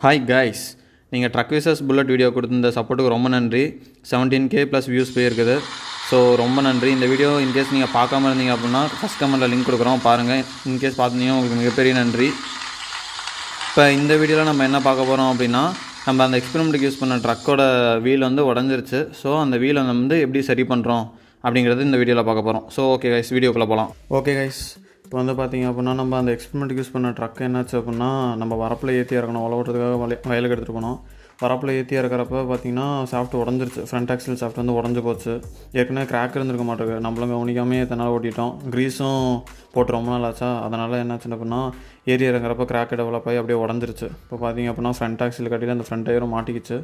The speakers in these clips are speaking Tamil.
ஹாய் கைஸ், நீங்கள் ட்ரக் விசஸ் புல்லட் வீடியோ கொடுத்துருந்த சப்போர்ட்டுக்கு ரொம்ப நன்றி. 17K ப்ளஸ் வியூஸ் போயிருக்குது. ஸோ ரொம்ப நன்றி. இந்த வீடியோ இன்கேஸ் நீங்கள் பார்க்காம இருந்தீங்க அப்படின்னா ஃபஸ்ட் கமெண்ட்டில் லிங்க் கொடுக்குறோம், பாருங்கள். இன்கேஸ் பார்த்துருந்தீங்க உங்களுக்கு மிகப்பெரிய நன்றி. இப்போ இந்த வீடியோவில் நம்ம என்ன பார்க்க போகிறோம் அப்படின்னா, நம்ம அந்த எக்ஸ்பெரிமெண்ட்டுக்கு யூஸ் பண்ண ட்ரக்கோட வீல் வந்து உடஞ்சிருச்சு. ஸோ அந்த வீலை வந்து எப்படி சரி பண்ணுறோம் அப்படிங்கிறது இந்த வீடியோவில் பார்க்க போகிறோம். ஸோ ஓகே கைஸ், வீடியோக்குள்ளே போகலாம். ஓகே கைஸ், இப்போ வந்து பார்த்திங்க அப்படின்னா நம்ம அந்த எக்ஸ்பெரிமெண்ட்டுக்கு யூஸ் பண்ண ட்ரக் என்னாச்சு அப்படின்னா, நம்ம வரப்பில் ஏற்றி இறக்கணும், உழவுறதுக்காக வயலுக்கு எடுத்துகிட்டு போனோம். வரப்பில் ஏற்றி இறக்கிறப்ப பார்த்திங்கன்னா சாஃப்ட் உடஞ்சிருச்சு. ஃப்ரண்ட் ஆக்சில் சாஃப்ட் வந்து உடஞ்சி போச்சு. ஏற்கனவே கிராக் இருந்திருக்க மாட்டேங்குது. நம்மளும் கவனிக்காமே எத்தனை நாள் ஓட்டிட்டோம். க்ரீஸும் போட்டு ரொம்ப நாள் ஆச்சா, அதனால் என்னாச்சு அப்படின்னா ஏறி இறங்குறப்ப கிராக் டெவலப் ஆகி அப்படியே உடஞ்சிருச்சு. இப்போ பார்த்திங்க அப்படின்னா ஃப்ரண்ட் ஆக்சில் கட்டியில் அந்த ஃப்ரண்ட் டயரும் மாட்டிக்கிச்சு.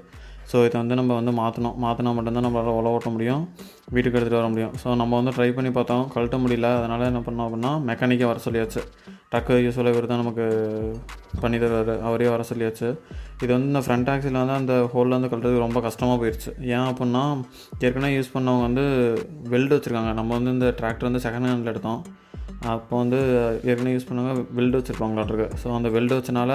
ஸோ இதை வந்து நம்ம வந்து மாற்றினா மட்டும்தான் நம்மளால் உழவு ஓட்ட முடியும், வீட்டுக்கு எடுத்துகிட்டு வர முடியும். ஸோ நம்ம வந்து ட்ரை பண்ணி பார்த்தோம், கழட்ட முடியல. அதனால் என்ன பண்ணோம் அப்படின்னா மெக்கானிக்கே வர சொல்லியாச்சு. ட்ரக்கு யூஸ்வலாக இவர் தான் நமக்கு பண்ணி தருவார், அவரே வர சொல்லியாச்சு. இது வந்து இந்த ஃப்ரண்ட் ஆக்சில் வந்து அந்த ஹோலில் வந்து கழட்டுறதுக்கு ரொம்ப கஷ்டமாக போயிடுச்சு. ஏன் அப்படின்னா ஏற்கனவே யூஸ் பண்ணவங்க வந்து வெல்டு வச்சுருக்காங்க. நம்ம வந்து இந்த டிராக்டர் வந்து செகண்ட் ஹேண்டில் எடுத்தோம். அப்போ வந்து ஏற்கனவே யூஸ் பண்ணவங்க வெல்டு வச்சுருப்பாங்களாட்ருக்கு. ஸோ அந்த வெல்டு வச்சனால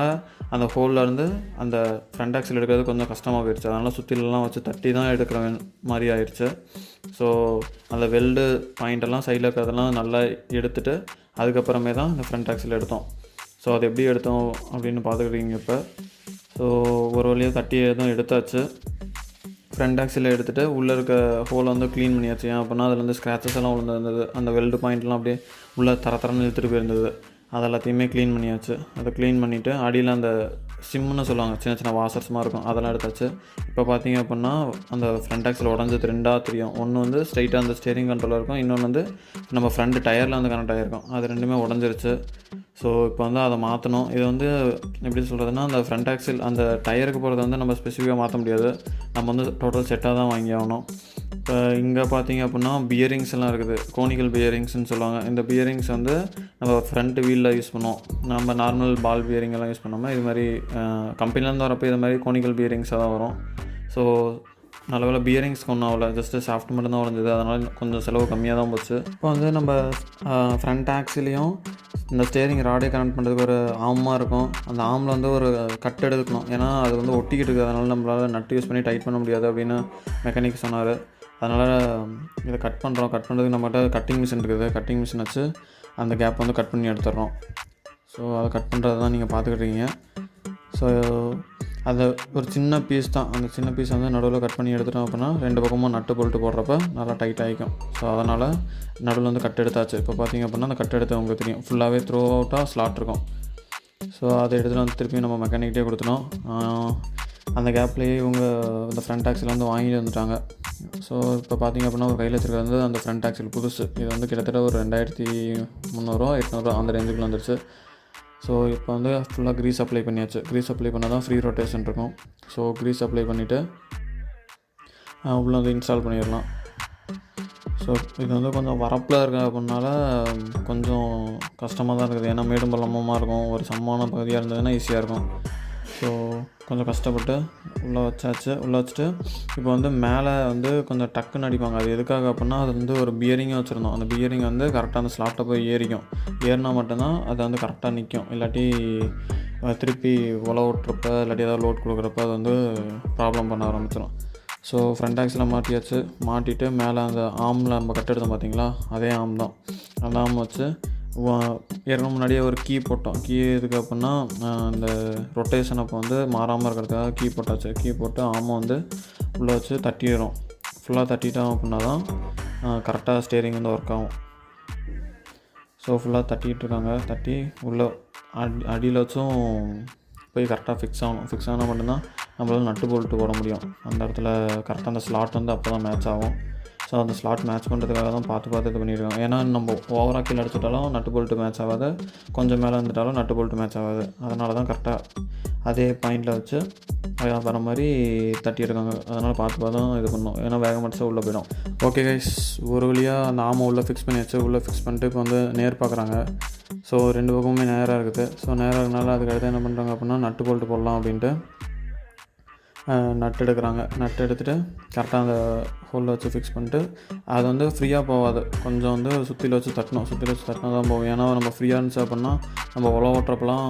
அந்த ஹோலில் இருந்து அந்த ஃப்ரண்ட் ஆக்சில் எடுக்கிறது கொஞ்சம் கஷ்டமாக போயிடுச்சு. அதனால் சுற்றிலெலாம் வச்சு தட்டி தான் எடுக்கிற மாதிரி ஆயிடுச்சு. ஸோ அந்த வெல்டு பாயிண்டெல்லாம் சைடில் இருக்கிறதெல்லாம் நல்லா எடுத்துகிட்டு அதுக்கப்புறமே தான் இந்த ஃப்ரண்ட் ஆக்சில் எடுத்தோம். ஸோ அது எப்படி எடுத்தோம் அப்படின்னு பார்த்துக்கிட்டீங்க. இப்போ ஸோ ஒரு வழியாக தட்டி எதுவும் எடுத்தாச்சு. ஃப்ரண்ட் ஆக்சில் எடுத்துகிட்டு உள்ளே இருக்க ஹோலை வந்து க்ளீன் பண்ணியாச்சு. ஏன் அப்படின்னா அதில் வந்து ஸ்க்ராச்சஸ் எல்லாம் விழுந்திருந்தது. அந்த வெல்டு பாயிண்ட்லாம் அப்படியே உள்ளே தரன்னு இழுத்துட்டு போயிருந்தது. அது எல்லாத்தையுமே க்ளீன் பண்ணியாச்சு. அதை க்ளீன் பண்ணிவிட்டு அடியில் அந்த சிம்முன்னு சொல்லுவாங்க, சின்ன சின்ன வாசர்ஸ்மாக இருக்கும், அதெல்லாம் எடுத்தாச்சு. இப்போ பார்த்திங்க அப்படின்னா அந்த ஃப்ரண்ட் ஆக்சில் உடஞ்சது ரெண்டாக தெரியும். ஒன்று வந்து ஸ்ட்ரைட்டாக அந்த ஸ்டேரிங் கண்ட்ரோலில் இருக்கும், இன்னொன்று வந்து நம்ம ஃப்ரண்ட் டயரில் வந்து கனெக்ட் ஆகிருக்கும். அது ரெண்டுமே உடஞ்சிருச்சு. ஸோ இப்போ வந்து அதை மாற்றணும். இது வந்து எப்படி சொல்கிறதுனா, அந்த ஃப்ரண்ட் ஆக்சில் அந்த டயருக்கு போகிறத வந்து நம்ம ஸ்பெசிஃபிக்காக மாற்ற முடியாது. நம்ம வந்து டோட்டல் செட்டாக தான் வாங்கி ஆகணும். இப்போ இங்கே பார்த்திங்க அப்படின்னா பியரிங்ஸ் எல்லாம் இருக்குது, கோனிக்கல் பியரிங்ஸ்னு சொல்லுவாங்க. இந்த பியரிங்ஸ் வந்து நம்ம ஃப்ரண்ட் வீலில் யூஸ் பண்ணுவோம். நம்ம நார்மல் பால் பியரிங் எல்லாம் யூஸ் பண்ணாமல் இது மாதிரி கம்பெனிலேருந்து வரப்போ இது மாதிரி கோனிக்கல் பியரிங்ஸாக தான் வரும். ஸோ நல்லவேளை பியரிங்ஸ் ஒன்றும் ஆகலை, ஜஸ்ட்டு சாஃப்ட் மட்டும் தான் உடஞ்சது. அதனால் கொஞ்சம் செலவு கம்மியாக தான் போச்சு. இப்போ வந்து நம்ம ஃப்ரண்ட் ஆக்சிலையும் இந்த ஸ்டேரிங் ராடே கனெக்ட் பண்ணுறதுக்கு ஒரு ஆமாக இருக்கும். அந்த ஆமில் வந்து ஒரு கட் எடுக்கணும், ஏன்னா அது வந்து ஒட்டிக்கிட்டு இருக்குது. அதனால் நம்மளால் நட்டு யூஸ் பண்ணி டைட் பண்ண முடியாது அப்படின்னு மெக்கானிக் சொன்னார். அதனால் இதை கட் பண்ணுறதுக்கு நம்மகிட்ட கட்டிங் மிஷின் இருக்குது. கட்டிங் மிஷின் வச்சு அந்த கேப் வந்து கட் பண்ணி எடுத்துடுறோம். ஸோ அதை கட் பண்ணுறது தான் நீங்கள் பார்த்துக்கிட்டீங்க. ஸோ அது ஒரு சின்ன பீஸ் தான். அந்த சின்ன பீஸ் வந்து நடுவில் கட் பண்ணி எடுத்துட்டோம் அப்படின்னா ரெண்டு பக்கமும் நட்டு போல்ட்டு போடுறப்ப நல்லா டைட் ஆகிக்கும். ஸோ அதனால் நடுவில் வந்து கட் எடுத்தாச்சு. இப்போ பார்த்திங்க அப்படின்னா அந்த கட் எடுத்து உங்களுக்கு தெரியும், ஃபுல்லாகவே த்ரூ அவுட்டாக ஸ்லாட் இருக்கும். ஸோ அதை எடுத்துகிட்டு வந்து திருப்பி நம்ம மெக்கானிக்கிட்டே கொடுத்துட்டோம். அந்த கேப்லேயே இவங்க இந்த ஃப்ரண்ட் ஆக்சில் வந்து வாங்கிட்டு வந்துட்டாங்க. ஸோ இப்போ பார்த்திங்க அப்படின்னா ஒரு கையில் வச்சுருக்கிறது வந்து அந்த ஃப்ரண்ட் ஆக்சில் புதுசு. இது வந்து கிட்டத்தட்ட ஒரு 2300 800 அந்த ரேஞ்சுக்குள்ள வந்துருச்சு. ஸோ இப்போ வந்து ஃபுல்லாக க்ரீஸ் அப்ளை பண்ணியாச்சு. க்ரீஸ் அப்ளை பண்ணால் தான் ஃப்ரீ ரொட்டேஷன் இருக்கும். ஸோ க்ரீஸ் அப்ளை பண்ணிவிட்டு உள்ளே வந்து இன்ஸ்டால் பண்ணிடலாம். ஸோ இது வந்து கொஞ்சம் வரப்பில் இருக்க அப்படின்னால கொஞ்சம் கஷ்டமாக தான் இருக்குது. ஏன்னா மேடும் பள்ளமாக இருக்கும். ஒரு சமமான பகுதியாக இருந்ததுன்னா ஈஸியாக இருக்கும். ஸோ கொஞ்சம் கஷ்டப்பட்டு உள்ளே வச்சாச்சு. உள்ளே வச்சுட்டு இப்போ வந்து மேலே வந்து கொஞ்சம் டக்குன்னு அடிப்பாங்க. அது எதுக்காக அப்படின்னா அது வந்து ஒரு பியரிங்காக வச்சுருந்தோம். அந்த பியரிங் வந்து கரெக்டாக அந்த ஸ்லாட்டில் போய் ஏறிக்கும். ஏறினா மட்டும்தான் அது வந்து கரெக்டாக நிற்கும். இல்லாட்டி திருப்பி உழவு ஓட்டுறப்ப இல்லாட்டி ஏதாவது லோட் கொடுக்குறப்ப அது வந்து ப்ராப்ளம் பண்ண ஆரம்பிச்சிடும். ஸோ ஃப்ரண்ட் ஆக்சில் மாட்டியாச்சு. மாட்டிட்டு மேலே அந்த ஆமில் நம்ம கட் எடுத்தோம் பார்த்திங்களா, அதே ஆம் தான். அந்த ஆம் வச்சு ஏற்கனவே முன்னாடியே ஒரு கீ போட்டோம். கீ எதுக்கு அப்படின்னா அந்த ரொட்டேஷன் அப்போ வந்து மாறாமல் இருக்கிறதுக்காக கீ போட்டாச்சு. கீ போட்டு ஆமை வந்து உள்ளே வச்சு தட்டிடுறோம். ஃபுல்லாக தட்டிட்டோம் அப்படின்னா தான் கரெக்டாக ஸ்டேரிங் வந்து ஒர்க் ஆகும். ஸோ ஃபுல்லாக தட்டிகிட்ருக்காங்க. தட்டி உள்ளே அடியில் வச்சும் போய் கரெக்டாக ஃபிக்ஸ் ஆகணும். ஃபிக்ஸ் ஆனால் மட்டும்தான் நம்மளால் நட்டு போல்ட்டு போட முடியும். அந்த இடத்துல கரெக்டாக அந்த ஸ்லாட் வந்து அப்போ தான் மேட்ச் ஆகும். ஸோ அந்த ஸ்லாட் மேட்ச் பண்ணுறதுக்காக தான் பார்த்து இது பண்ணியிருக்காங்க. ஏன்னா நம்ம ஓவராக கீழே அடிச்சிட்டாலும் நட்டு போல்ட்டு மேட்ச் ஆகாது, கொஞ்சம் மேலே வந்துட்டாலும் நட்டு போல்ட்டு மேட்ச் ஆகாது. அதனால தான் கரெக்டாக அதே பாயிண்டில் வச்சு வர மாதிரி தட்டியிருக்காங்க. அதனால் பார்த்து தான் இது பண்ணணும், ஏன்னா வேகம் அடிச்சா உள்ளே போயிடும். ஓகே கைஸ், ஒரு வழியாக அந்த ஆமை உள்ளே ஃபிக்ஸ் பண்ணியாச்சு. உள்ளே ஃபிக்ஸ் பண்ணிட்டு இப்போ வந்து நேர் பார்க்குறாங்க. ஸோ ரெண்டு பக்கமுமே நேராக இருக்குது. ஸோ நேராக இருக்கனால அதுக்கடுத்து என்ன பண்ணுறாங்க அப்படின்னா நட்டு போல்ட்டு போடலாம் அப்படின்ட்டு நட்டு எடுக்கிறாங்க. நட்டு எடுத்துகிட்டு கரெக்டாக அந்த ஹோலில் வச்சு ஃபிக்ஸ் பண்ணிட்டு அது வந்து ஃப்ரீயாக போகாது, கொஞ்சம் வந்து சுற்றில வச்சு தட்டணும். சுற்றில வச்சு தட்டினா தான் போகும். ஏன்னா நம்ம ஃப்ரீயாக இருந்துச்சு அப்படின்னா நம்ம ஓட்டுறப்பெல்லாம்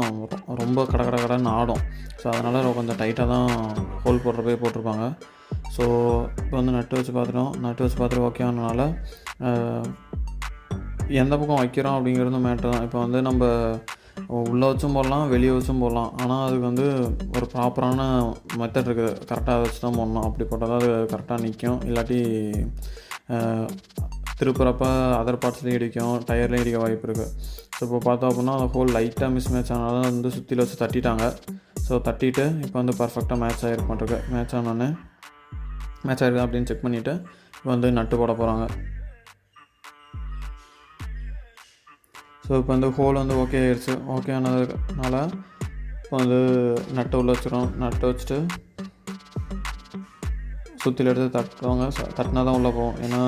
ரொம்ப கடன்னு ஆடும். ஸோ அதனால் கொஞ்சம் டைட்டாக தான் ஹோல் போடுறப்பே போட்டிருப்பாங்க. ஸோ இப்போ வந்து நட்டு வச்சு பார்த்துட்டு ஓகே ஆனதுனால எந்த பக்கம் வைக்கிறோம் அப்படிங்கிறது மேட்ரு தான். இப்போ வந்து நம்ம உள்ளே வச்சும் போடலாம், வெளியே வச்சும் போடலாம். ஆனால் அதுக்கு வந்து ஒரு ப்ராப்பரான மெத்தட் இருக்குது. கரெக்டாக வச்சு தான் போடணும். அப்படி போட்டால் தான் அது கரெக்டாக நிற்கும். இல்லாட்டி திருப்புறப்ப அதர் பார்ட்ஸ்லேயும் இடிக்கும், டயர்லேயும் இடிக்க வாய்ப்பு இருக்குது. ஸோ இப்போ பார்த்தோம் அப்படின்னா அந்த ஹோல் லைட்டாக மிஸ் மேட்ச் ஆனால வந்து சுற்றில வச்சு தட்டிட்டாங்க. ஸோ தட்டிட்டு இப்போ வந்து பர்ஃபெக்டாக மேட்ச் ஆகிருக்க மேட்ச் ஆனோடனே மேட்ச் ஆகிருக்கு அப்படின்னு செக் பண்ணிவிட்டு இப்போ வந்து நட்டு போட போகிறாங்க. ஸோ இப்போ வந்து ஹோல் வந்து ஓகே ஆகிடுச்சு. ஓகே ஆனதுனால இப்போ வந்து நட்டு உள்ளே வச்சுக்கிறோம். நட்டு வச்சுட்டு சுற்றில எடுத்து தட்டுறவங்க தட்டினா தான் உள்ளே போகும். ஏன்னா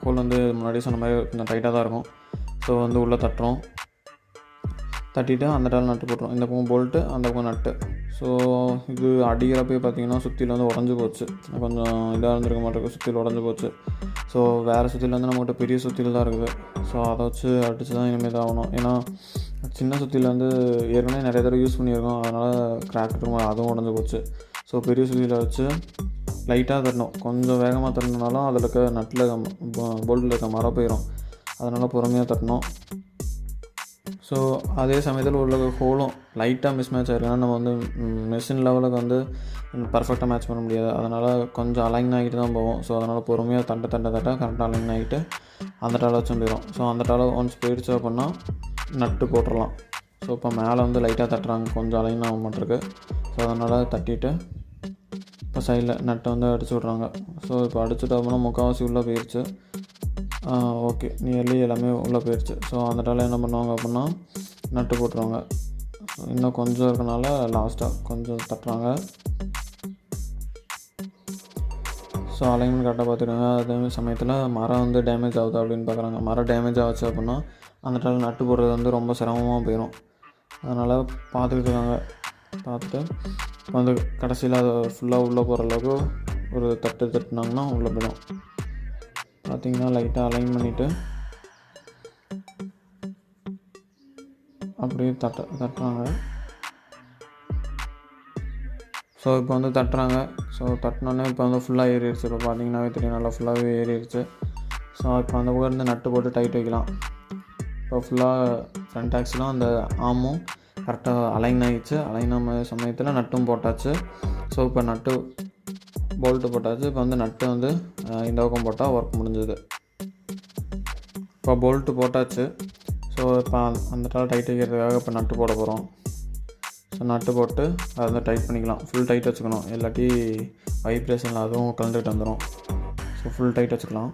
ஹோல் வந்து முன்னாடி சொன்ன மாதிரி கொஞ்சம் டைட்டாக தான் இருக்கும். ஸோ வந்து உள்ளே தட்டுறோம். தட்டிட்டு அந்த டால் நட்டு போட்டுரும். இந்த பக்கம் போல்ட்டு, அந்த பக்கம் நட்டு. ஸோ இது அடிக்கிறப்பே பார்த்திங்கன்னா சுற்றில வந்து உடஞ்சி போச்சு. கொஞ்சம் இதாக இருந்திருக்க மாட்டேருக்கு, சுற்றில உடஞ்சி போச்சு. ஸோ வேறு சுற்றில வந்து நம்மகிட்ட பெரிய சுற்றில தான் இருக்குது. ஸோ அதை வச்சு அடித்து தான் இனிமேல் தான் ஆகணும். ஏன்னா சின்ன சுற்றில வந்து ஏற்கனவே நிறைய தடவை யூஸ் பண்ணியிருக்கோம், அதனால் கிராக் இருக்கும், அதுவும் உடஞ்சி போச்சு. ஸோ பெரிய சுற்றில வச்சு லைட்டாக தட்டணும். கொஞ்சம் வேகமாக தட்டினாலும் அதில் இருக்க நட்டில் போல்ட்டில் இருக்க மரம் போயிடும். அதனால் பொறுமையாக தட்டணும். ஸோ அதே சமயத்தில் உள்ள ஹோலும் லைட்டாக மிஸ் மேட்ச் ஆகிருக்குன்னா நம்ம வந்து மெஷின் லெவலுக்கு வந்து பர்ஃபெக்டாக மேட்ச் பண்ண முடியாது. அதனால் கொஞ்சம் அலைன் ஆகிட்டு தான் போகும். ஸோ அதனால் பொறுமையாக தட்ட கரெக்டாக அலைன் ஆகிட்டு அந்த டாலை வச்சும் போயிடும். ஸோ அந்த டாலை ஒன்ஸ் போயிடுச்சு அப்படின்னா நட்டு போட்டுடலாம். ஸோ இப்போ மேலே வந்து லைட்டாக தட்டுறாங்க, கொஞ்சம் அலைன் ஆக மாட்டிருக்கு. ஸோ அதனால் தட்டிட்டு இப்போ சைடில் நட்டை வந்து அடிச்சு விட்றாங்க. ஸோ இப்போ அடிச்சுட்டு அப்படின்னா முக்கால்வாசி உள்ளே போயிடுச்சு. ஓகே, நியர்லி எல்லாமே உள்ளே போயிடுச்சு. ஸோ அந்த டாலை என்ன பண்ணுவாங்க அப்படின்னா நட்டு போட்டுருவாங்க. இன்னும் கொஞ்சம் இருக்கனால லாஸ்ட்டாக கொஞ்சம் தட்டுறாங்க. ஸோ அலைன்மெண்ட் கரெக்டாக பார்த்துருக்காங்க. அதே சமயத்தில் மரம் வந்து டேமேஜ் ஆகுது அப்படின்னு பார்க்குறாங்க. மரம் டேமேஜ் ஆச்சு அப்படின்னா அந்த டால் நட்டு போடுறது வந்து ரொம்ப சிரமமாக போயிடும். அதனால் பார்த்துக்கிட்டு இருக்காங்க. பார்த்துட்டு வந்து கடைசியில் அதை ஃபுல்லாக உள்ளே போகிற அளவுக்கு ஒரு தட்டுனாங்கன்னா உள்ளே போயிடும். பார்த்திங்கன்னா லைட்டாக அலைன் பண்ணிவிட்டு அப்படியே தட்டுறாங்க. ஸோ இப்போ வந்து தட்டுறாங்க. ஸோ தட்டினோடனே இப்போ வந்து ஃபுல்லாக ஏறிடுச்சு. இப்போ பார்த்திங்கன்னாவே தெரியும், நல்லா ஃபுல்லாகவே ஏறிடுச்சு. ஸோ இப்போ அந்த பக்கம் இருந்து நட்டு போட்டு டைட் வைக்கலாம். இப்போ ஃபுல்லாக ஃப்ரண்ட் ஆக்சிலும் அந்த ஆமும் கரெக்டாக அலைன் ஆகிடுச்சு. அலைன் ஆன சமயத்தில் நட்டும் போட்டாச்சு. ஸோ இப்போ நட்டு போல்ட்டு போட்டாச்சு. இப்போ வந்து நட்டு வந்து இந்த பக்கம் போட்டால் ஒர்க் முடிஞ்சது. இப்போ போல்ட்டு போட்டாச்சு. ஸோ இப்போ அந்த டால் டைட் வைக்கிறதுக்காக இப்போ நட்டு போட போகிறோம். ஸோ நட்டு போட்டு அதை வந்து டைட் பண்ணிக்கலாம். ஃபுல் டைட் வச்சுக்கணும், இல்லாட்டி வைப்ரேஷனில் அதுவும் கலந்துட்டு வந்துடும். ஸோ ஃபுல் டைட் வச்சுக்கலாம்.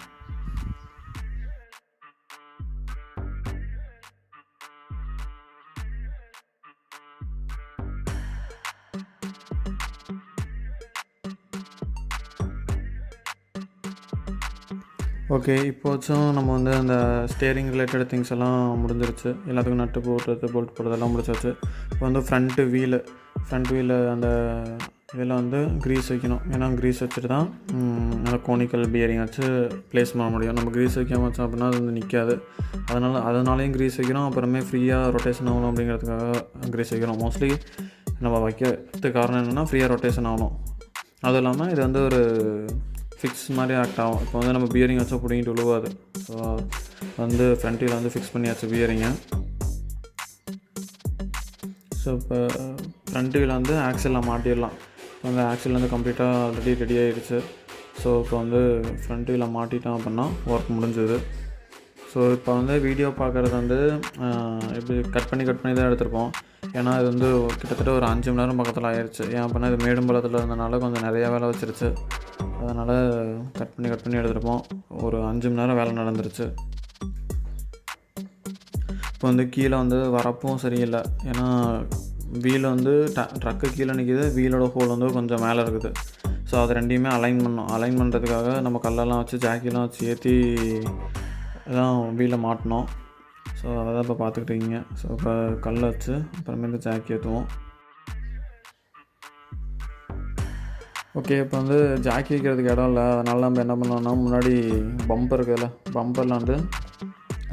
ஓகே, இப்போச்சும் நம்ம வந்து அந்த ஸ்டேரிங் ரிலேட்டட் திங்ஸ் எல்லாம் முடிஞ்சிருச்சு. எல்லாத்துக்கும் நட்டு போடுறது, போல்ட் போடுறதெல்லாம் முடிச்சாச்சு. இப்போ வந்து ஃப்ரண்ட் வீலு அந்த இதில் வந்து க்ரீஸ் வைக்கணும். ஏன்னா க்ரீஸ் வச்சுட்டு தான் அந்த கோனிக்கல் பியரிங் வச்சு ப்ளேஸ் பண்ண முடியும். நம்ம க்ரீஸ் வைக்காம வச்சோம் அப்படின்னா அது வந்து நிற்காது. அதனாலேயும் க்ரீஸ் வைக்கிறோம். அப்புறமே ஃப்ரீயாக ரொட்டேஷன் ஆகணும் அப்படிங்கிறதுக்காக க்ரீஸ் வைக்கிறோம். மோஸ்ட்லி நம்ம வைக்கிறதுக்கு காரணம் என்னென்னா ஃப்ரீயாக ரொட்டேஷன் ஆகணும். அதுவும் இல்லாமல் இது வந்து ஒரு ஃபிக்ஸ் மாதிரி ஆக்ட் ஆகும். இப்போ வந்து நம்ம பியரிங் வச்சா பிடிங்கிட்டு விழுவாது. ஸோ வந்து ஃப்ரண்ட் வீல் வந்து ஃபிக்ஸ் பண்ணியாச்சு பியரிங்கை. ஸோ இப்போ ஃப்ரண்ட் வீல் வந்து ஆக்சிலில் மாட்டிடலாம். இப்போ வந்து ஆக்சில் வந்து கம்ப்ளீட்டாக ஆல்ரெடி ரெடி ஆகிடுச்சு. ஸோ இப்போ வந்து ஃப்ரண்ட் வீலை மாட்டிட்டோம் அப்படின்னா ஒர்க் முடிஞ்சுது. ஸோ இப்போ வந்து வீடியோ பார்க்குறது வந்து இப்படி கட் பண்ணி தான் எடுத்திருப்போம். ஏன்னா இது வந்து கிட்டத்தட்ட ஒரு 5 மணி நேரம் பக்கத்தில் ஆயிடுச்சு. ஏன் அப்படின்னா இது மேடும்பலத்தில் இருந்தனால கொஞ்சம் நிறையா வேலை வச்சிருச்சு. அதனால் கட் பண்ணி எடுத்திருப்போம். ஒரு 5 மணி நேரம் வேலை நடந்துருச்சு. இப்போ வந்து கீழே வந்து வரப்பும் சரியில்லை. ஏன்னா வீல் வந்து ட்ரக்கு கீழே நிற்கிது, வீலோட ஹோல் வந்து கொஞ்சம் மேலே இருக்குது. ஸோ அது ரெண்டையுமே அலைன் பண்ணுறதுக்காக நம்ம கல்லெல்லாம் வச்சு ஜாக்கிலாம் வச்சு ஏற்றி தான் வீலை மாட்டினோம். ஸோ அதை தான் இப்போ பார்த்துக்கிட்டீங்க. ஸோ இப்போ கல்லை வச்சு அப்புறமேட்டு ஜாக்கி ஏற்றுவோம். ஓகே, இப்போ வந்து ஜாக்கி வைக்கிறதுக்கு இடம் இல்லை. அதனால் நம்ம என்ன பண்ணோம்னா, முன்னாடி பம்பர் இருக்குதுல்ல, பம்பரில் வந்து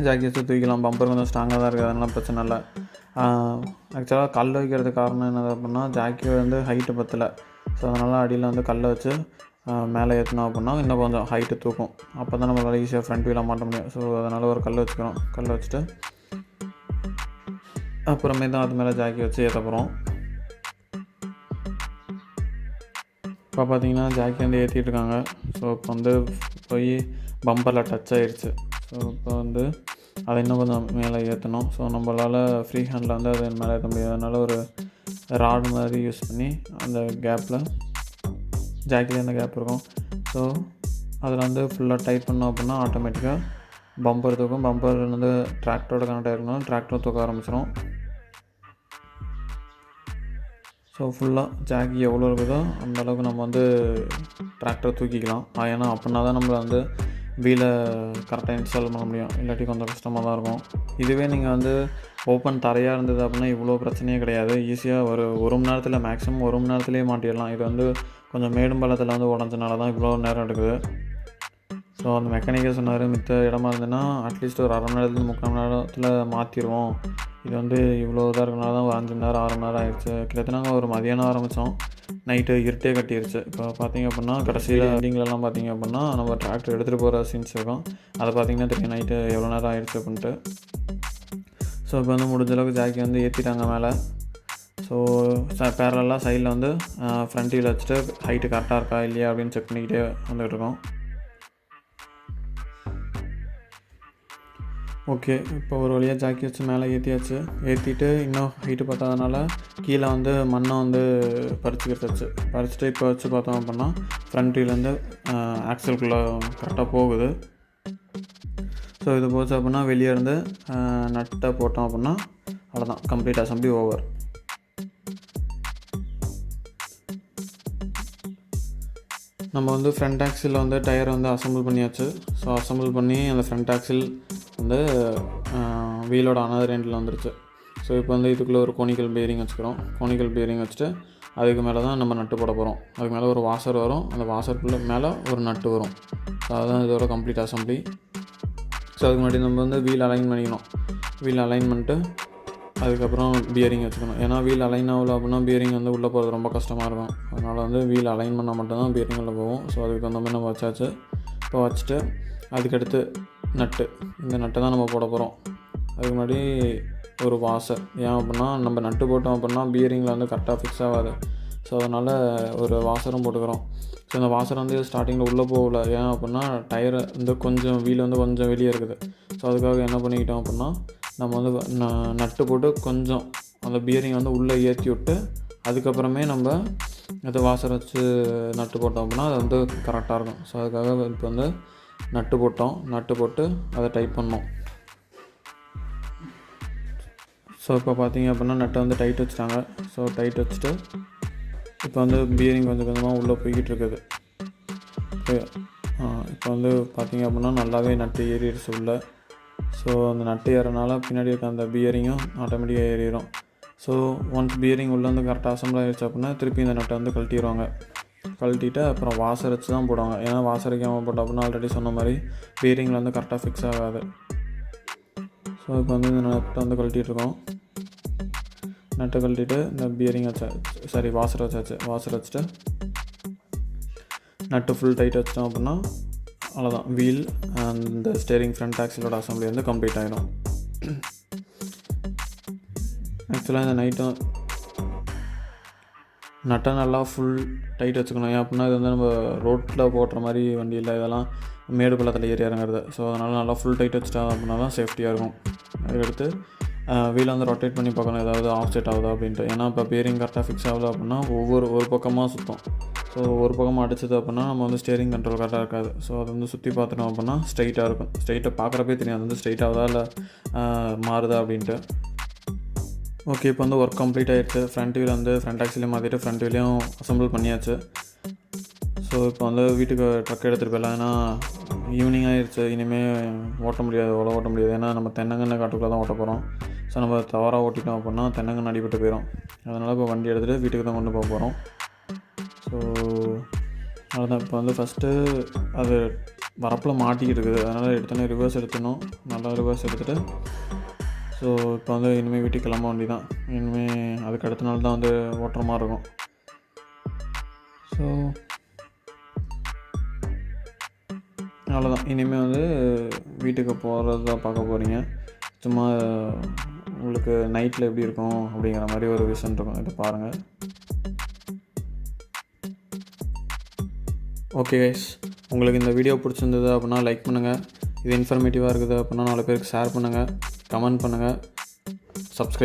ஜாக்கி வச்சு தூக்கிக்கலாம். பம்பர் கொஞ்சம் ஸ்ட்ராங்காக தான் இருக்குது, அதனால் பிரச்சனை இல்லை. ஆக்சுவலாக கல் வைக்கிறதுக்கு காரணம் என்னது அப்படின்னா, ஜாக்கி வந்து ஹைட்டு பத்தலை. ஸோ அதனால் அடியில் வந்து கல்லை வச்சு மேலே ஏற்றினோம் அப்படின்னா இன்னும் கொஞ்சம் ஹைட்டு தூக்கும். அப்போ தான் நம்மளால் ஈஸியாக ஃப்ரண்ட் வீலாக மாட்ட முடியும். ஸோ அதனால் ஒரு கல் வச்சுக்கிறோம். கல் வச்சுட்டு அப்புறமே தான் அது மேலே ஜாக்கி வச்சு ஏற்ற போகிறோம். இப்போ பார்த்தீங்கன்னா ஜாக்கி வந்து ஏற்றிட்டு இருக்காங்க. ஸோ இப்போ வந்து போய் பம்பரில் டச் ஆகிடுச்சு. ஸோ இப்போ வந்து அதை இன்னும் கொஞ்சம் மேலே ஏற்றணும். ஸோ நம்மளால் ஃப்ரீ ஹேண்டில் வந்து அதை மேலே ஏற்ற முடியாது. அதனால் ஒரு ராடு மாதிரி யூஸ் பண்ணி அந்த கேப்பில் ஜாக்கில் அந்த கேப் இருக்கும். ஸோ அதில் வந்து ஃபுல்லாக டைட் பண்ணோம் அப்படின்னா ஆட்டோமேட்டிக்காக பம்பர் தூக்கும். பம்பர் வந்து டிராக்டரோட கனெக்ட் ஆகிருக்கணும். டிராக்டர் தூக்க ஆரம்பிச்சிடும். ஸோ ஃபுல்லாக ஜாக்கி எவ்வளோ இருக்குதோ அந்தளவுக்கு நம்ம வந்து டிராக்டர் தூக்கிக்கலாம். ஏன்னா அப்படின்னா தான் நம்மளை வந்து வீலை கரெக்டாக இன்ஸ்டால் பண்ண முடியும். இல்லாட்டி கொஞ்சம் கஷ்டமாக தான் இருக்கும். இதுவே நீங்கள் வந்து ஓப்பன் தரையாக இருந்தது அப்படின்னா இவ்வளோ பிரச்சனையே கிடையாது. ஈஸியாக ஒரு மணி நேரத்தில், மேக்ஸிமம் 1 மணி நேரத்துலேயே மாட்டிடலாம். இது வந்து கொஞ்சம் மேடும் பள்ளத்தில் வந்து உடஞ்சனால தான் இவ்வளோ நேரம் எடுக்குது. ஸோ அந்த மெக்கானிக்கே சொன்னார், மித்த இடமா இருந்ததுன்னா அட்லீஸ்ட் ஒரு 1/2 மணி நேரத்துலேருந்து 3/4 மணி நேரத்தில் மாற்றிடுவோம். இது வந்து இவ்வளோ இதாக இருக்கனால தான் ஒரு 5 மணி நேரம் 6 மணி நேரம் ஆகிடுச்சு. கிட்டத்தட்ட நாங்கள் ஒரு மதியானம் ஆரம்பித்தோம், நைட்டு இருட்டே கட்டிடுச்சு. இப்போ பார்த்திங்க அப்படின்னா கடைசியில் எண்டிங்லலாம் பார்த்திங்க அப்படின்னா நம்ம டிராக்டர் எடுத்துகிட்டு போகிற சீன்ஸ் இருக்கும். அதை பார்த்திங்கன்னா தெரியும் நைட்டு எவ்வளோ நேரம் ஆகிடுச்சு அப்படின்ட்டு. ஸோ இப்போ வந்து முடிஞ்சளவுக்கு ஜாக்கி வந்து ஏற்றிட்டாங்க மேலே. ஸோ பேரலாக சைடில் வந்து ஃப்ரண்ட் வீல் வச்சுட்டு ஹைட்டு கரெக்டாக இருக்கா இல்லையா அப்படின்னு செக் பண்ணிக்கிட்டே வந்துகிட்டு இருக்கோம். ஓகே, இப்போ ஒரு வழியாக ஜாக்கி வச்சு மேலே ஏற்றியாச்சு. ஏற்றிட்டு இன்னும் ஹைட்டு பார்த்ததுனால கீழே வந்து மண்ணை வந்து பறிச்சுட்டு இப்போ வச்சு பார்த்தோம் அப்படின்னா ஃப்ரண்ட் வீல் வந்து ஆக்சலுக்குள்ளே கரெக்டாக போகுது. ஸோ இது போச்சு அப்படின்னா வெளியே இருந்து நட்டை போட்டோம் அப்படின்னா அவ்வளோதான், கம்ப்ளீட் அசம்பிளி ஓவர். நம்ம வந்து ஃப்ரண்ட் ஆக்சில் வந்து டயரை வந்து அசம்பிள் பண்ணியாச்சு. ஸோ அசம்பிள் பண்ணி அந்த ஃப்ரண்ட் ஆக்சில் வந்து வீலோட அனதர் எண்டில் வந்துருச்சு. ஸோ இப்போ வந்து இதுக்குள்ளே ஒரு கோனிக்கல் பியரிங் வச்சுக்கிறோம். கோனிக்கல் பியரிங் வச்சுட்டு அதுக்கு மேலே தான் நம்ம நட்டு போட போகிறோம். அதுக்கு மேலே ஒரு வாசர் வரும். அந்த வாசருக்குள்ளே மேலே ஒரு நட்டு வரும். ஸோ அதுதான் இதோட கம்ப்ளீட் அசம்பிளி. ஸோ அதுக்கு முன்னாடி நம்ம வந்து வீல் அலைன் பண்ணிக்கணும். வீல் அலைன் பண்ணிட்டு அதுக்கப்புறம் பியரிங் வச்சுக்கணும். ஏன்னா வீல் அலைன் ஆகல அப்படின்னா பியரிங் வந்து உள்ளே போகிறது ரொம்ப கஷ்டமாக இருக்கும். அதனால் வந்து வீல் அலைன் பண்ணால் மட்டும்தான் பியரிங் உள்ளே போகும். ஸோ அதுக்கு தகுந்த மாதிரி நம்ம வச்சாச்சு. இப்போ வச்சுட்டு அதுக்கடுத்து நட்டு, இந்த நட்டை தான் நம்ம போட போகிறோம். அதுக்கு முன்னாடி ஒரு வாசர், ஏன் அப்படின்னா நம்ம நட்டு போட்டோம் அப்படின்னா பியரிங்கில் வந்து கரெக்டாக ஃபிக்ஸ் ஆகாது. ஸோ அதனால் ஒரு வாசரும் போட்டுக்கிறோம். ஸோ இந்த வாசர் வந்து ஸ்டார்டிங்கில் உள்ளே போகல, ஏன் அப்படின்னா டயரை வந்து கொஞ்சம் வீல் வந்து கொஞ்சம் வெளியே இருக்குது. ஸோ அதுக்காக என்ன பண்ணிக்கிட்டோம் அப்படின்னா நம்ம வந்து நட்டு போட்டு கொஞ்சம் அந்த பியரிங் வந்து உள்ளே ஏற்றி விட்டு அதுக்கப்புறமே நம்ம அதை வாசர் வச்சு நட்டு போட்டோம் அப்படின்னா அது வந்து கரெக்டாக இருக்கும். ஸோ அதுக்காக இப்போ வந்து நட்டு போட்டோம். நட்டு போட்டு அதை டைட் பண்ணோம். ஸோ இப்போ பார்த்திங்க அப்படின்னா நட்டை வந்து டைட் வச்சுட்டாங்க. ஸோ டைட் வச்சுட்டு இப்போ வந்து பியரிங் கொஞ்சம் கொஞ்சமாக உள்ளே போய்கிட்டு இருக்குது. இப்போ வந்து பார்த்திங்க அப்படின்னா நல்லாவே நட்டு ஏறிடுச்சு உள்ளே. ஸோ அந்த நட்டு ஏறனால பின்னாடி இருக்க அந்த பியரிங்கும் ஆட்டோமேட்டிக்காக ஏறிடும். ஸோ ஒன்ஸ் பியரிங் உள்ளே வந்து கரெக்டாக அசம்பிள் ஆகிடுச்சு அப்படின்னா திருப்பி இந்த நட்டை வந்து கழட்டிடுவாங்க. கழட்டிட்டு அப்புறம் வாசர் வச்சு தான் போடுவாங்க. ஏன்னா வாசர் வைக்காமல் போட்டோம் அப்படின்னா ஆல்ரெடி சொன்ன மாதிரி பியரிங்கில் வந்து கரெக்டாக ஃபிக்ஸ் ஆகாது. ஸோ இப்போ வந்து இந்த நட்டை வந்து கழட்டிகிட்ருக்கோம். நட்டை கழட்டிட்டு இந்த பியரிங் வாசர் வச்சாச்சு. வாசர் வச்சுட்டு நட்டு ஃபுல் டைட் வச்சிட்டோம் அப்படின்னா அவ்வளோதான், வீல் அந்த ஸ்டேரிங் ஃப்ரண்ட் ஆக்சிலோட அசம்பிளி வந்து கம்ப்ளீட் ஆகிடும். ஆக்சுவலாக இந்த நட்டை நல்லா ஃபுல் டைட் வச்சுக்கணும். ஏன் அப்படின்னா இது வந்து நம்ம ரோட்டில் போட்டுற மாதிரி வண்டி இல்லை, இதெல்லாம் மேடு பள்ளத்தில் ஏறி இறங்குறது. ஸோ அதனால் நல்லா ஃபுல் டைட் வச்சுட்டா அப்படின்னா தான் சேஃப்டியாக இருக்கும். அதுக்கடுத்து வீலை வந்து ரொட்டேட் பண்ணி பார்க்கணும் ஏதாவது ஆஃப்செட் ஆகுதா அப்படின்ட்டு. ஏன்னா இப்போ பியரிங் கரெக்டாக ஃபிக்ஸ் ஆகுது அப்படின்னா ஒரு பக்கமாக சுற்றும். ஸோ ஒரு பக்கமாக அடிச்சது அப்படின்னா நம்ம வந்து ஸ்டேரிங் கண்ட்ரோல் கரெக்டாக இருக்காது. ஸோ அதை வந்து சுற்றி பார்த்துட்டோம் அப்படின்னா ஸ்ட்ரைட்டாக இருக்கும். ஸ்ட்ரைட்டாக பார்க்குறப்பே தெரியும் அது வந்து ஸ்ட்ரைட் ஆகுதா இல்லை மாறுதா அப்படின்ட்டு. ஓகே, இப்போ வந்து ஒர்க் கம்ப்ளீட் ஆகிடுச்சு. ஃப்ரண்ட் வீல் வந்து ஃப்ரண்ட் ஆக்சிலையும் மாற்றிட்டு ஃப்ரண்ட் வீலையும் அசம்பிள் பண்ணியாச்சு. ஸோ இப்போ வந்து வீட்டுக்கு ட்ரக் எடுத்துகிட்டு போயிடலாம். ஏன்னா ஈவினிங் ஆகிடுச்சு, இனிமேல் ஓட்ட முடியாது. ஏன்னா நம்ம தென்னங்கன்று காட்டுக்குள்ளே தான் ஓட்ட போகிறோம். ஸோ நம்ம தவறாக ஓட்டிட்டோம் அப்படின்னா தென்னங்கன்று அடிபட்டு போயிடும். அதனால் இப்போ வண்டி எடுத்துகிட்டு வீட்டுக்கு தான் கொண்டு போக போகிறோம். ஸோ அவ்வளோதான். இப்போ வந்து ஃபஸ்ட்டு அது வரப்பில் மாட்டிக்கிட்டு இருக்குது, அதனால் எடுத்தோன்னே ரிவர்ஸ் எடுத்துடணும். நல்லா ரிவர்ஸ் எடுத்துகிட்டு ஸோ இப்போ வந்து இனிமேல் வீட்டுக்கு கிளம்ப வேண்டி தான். இனிமேல் அதுக்கு அடுத்த நாள் தான் வந்து ஓட்டுற மாதிரி இருக்கும். ஸோ அவ்வளோதான். இனிமேல் வந்து வீட்டுக்கு போகிறது தான் பார்க்க போகிறீங்க. சும்மா உங்களுக்கு நைட்டில் எப்படி இருக்கும் அப்படிங்கிற மாதிரி ஒரு விஷன் இருக்கும். இதை பாருங்கள். ஓகே கைஸ், உங்களுக்கு இந்த வீடியோ பிடிச்சிருந்தது அப்படின்னா லைக் பண்ணுங்கள். இது இன்ஃபர்மேட்டிவாக இருக்குது அப்படின்னா 4 பேருக்கு ஷேர் பண்ணுங்கள், கமெண்ட் பண்ணுங்கள், சப்ஸ்கிரைப்